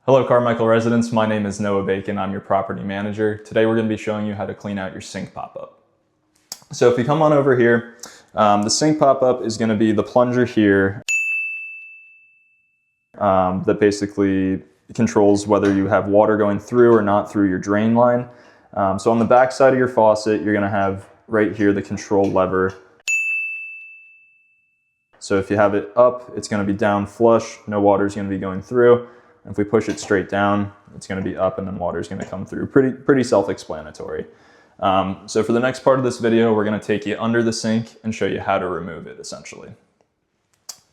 Hello Carmichael residents, my name is Noah Bacon, I'm your property manager. Today we're going to be showing you how to clean out your sink pop-up. So if you come on over here, the sink pop-up is going to be the plunger here that basically controls whether you have water going through or not through your drain line. So on the back side of your faucet, you're going to have right here the control lever. So if you have it up, it's going to be down flush, no water is going to be going through. If we push it straight down, it's going to be up and then water is going to come through. Pretty self-explanatory. So for the next part of this video, we're going to take you under the sink and show you how to remove it essentially.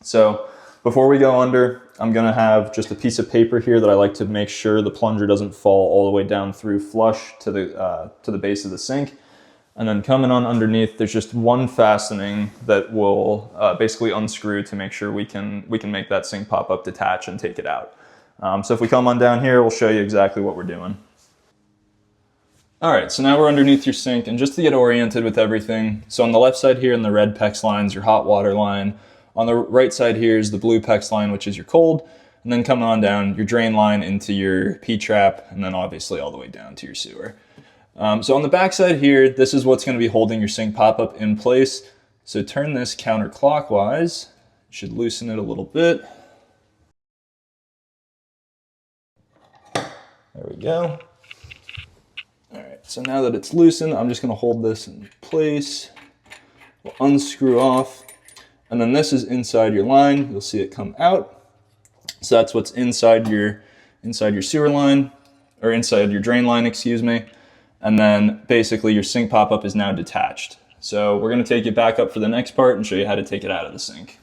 So before we go under, I'm going to have just a piece of paper here that I like to make sure the plunger doesn't fall all the way down through flush to the base of the sink. And then coming on underneath, there's just one fastening that will basically unscrew to make sure we can make that sink pop-up detach and take it out. So if we come on down here, we'll show you exactly what we're doing. All right, so now we're underneath your sink, and just to get oriented with everything, so on the left side here in the red PEX line is your hot water line. On the right side here is the blue PEX line, which is your cold, and then coming on down your drain line into your P-trap, and then obviously all the way down to your sewer. So on the back side here, this is what's going to be holding your sink pop-up in place. So turn this counterclockwise. You should loosen it a little bit. There we go. All right, so now that it's loosened, I'm just going to hold this in place. We'll unscrew off, and then this is inside your line. You'll see it come out. So that's what's inside your sewer line, or inside your drain line, excuse me. And then basically your sink pop-up is now detached. So we're going to take you back up for the next part and show you how to take it out of the sink.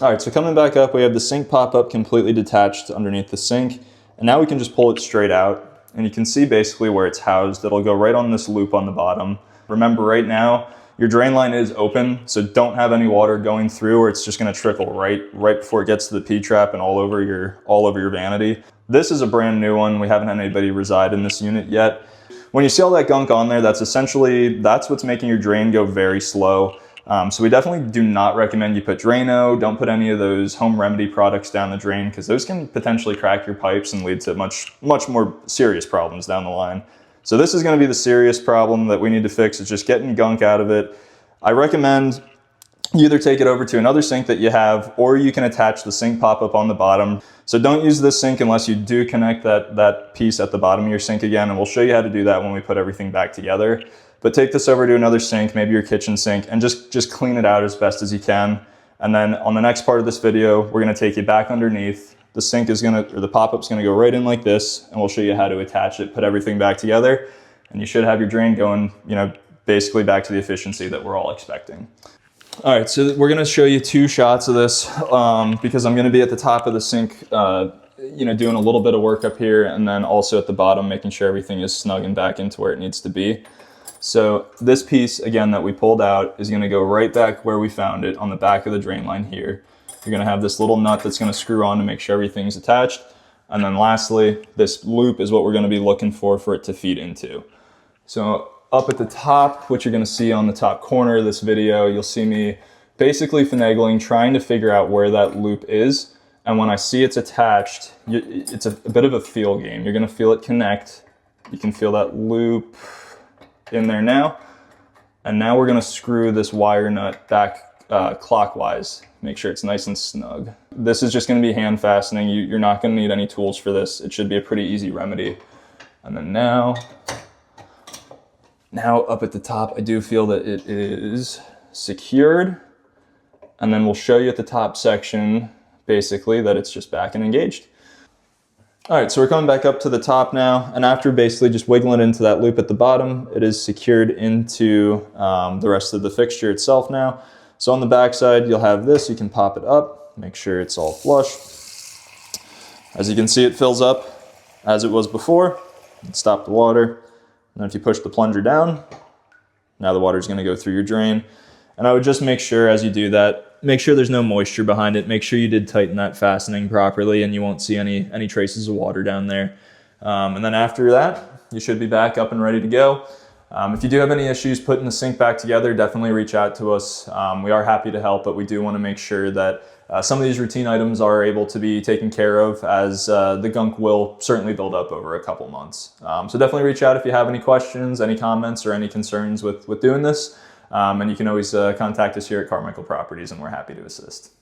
All right, so coming back up, we have the sink pop-up completely detached underneath the sink. And now we can just pull it straight out, and you can see basically where it's housed. It'll go right on this loop on the bottom. Remember, right now, your drain line is open, so don't have any water going through, or it's just gonna trickle right before it gets to the P-trap and all over your vanity. This is a brand new one. We haven't had anybody reside in this unit yet. When you see all that gunk on there, that's what's making your drain go very slow. So we definitely do not recommend you put Drano. Don't put any of those home remedy products down the drain, because those can potentially crack your pipes and lead to much more serious problems down the line. So this is going to be the serious problem that we need to fix, is just getting gunk out of it. I recommend you either take it over to another sink that you have, or you can attach the sink pop-up on the bottom. So don't use this sink unless you do connect that piece at the bottom of your sink again, and we'll show you how to do that when we put everything back together. But take this over to another sink, maybe your kitchen sink, and just clean it out as best as you can. And then on the next part of this video, we're gonna take you back underneath. The sink is the pop-up's gonna go right in like this, and we'll show you how to attach it, put everything back together, and you should have your drain going, basically back to the efficiency that we're all expecting. All right, so we're gonna show you two shots of this because I'm gonna be at the top of the sink, doing a little bit of work up here, and then also at the bottom, making sure everything is snug and back into where it needs to be. So this piece, again, that we pulled out is going to go right back where we found it on the back of the drain line here. You're going to have this little nut that's going to screw on to make sure everything's attached. And then lastly, this loop is what we're going to be looking for it to feed into. So up at the top, what you're going to see on the top corner of this video, you'll see me basically finagling, trying to figure out where that loop is. And when I see it's attached, it's a bit of a feel game. You're going to feel it connect. You can feel that loop in there now. And now we're going to screw this wire nut back clockwise. Make sure it's nice and snug. This is just going to be hand fastening. You're not going to need any tools for this. It should be a pretty easy remedy. And then now up at the top, I do feel that it is secured. And then we'll show you at the top section, basically, that it's just back and engaged. All right, so we're coming back up to the top now, and after basically just wiggling into that loop at the bottom, it is secured into the rest of the fixture itself now. So on the back side, you'll have this. You can pop it up, make sure it's all flush. As you can see, it fills up as it was before. Stop the water. And then if you push the plunger down, now the water is going to go through your drain. And I would just make sure as you do that, make sure there's no moisture behind it. Make sure you did tighten that fastening properly, and you won't see any traces of water down there. And then after that, you should be back up and ready to go. If you do have any issues putting the sink back together, definitely reach out to us. We are happy to help, but we do want to make sure that some of these routine items are able to be taken care of, as the gunk will certainly build up over a couple months. So definitely reach out if you have any questions, any comments, or any concerns with doing this. And you can always contact us here at Carmichael Properties, and we're happy to assist.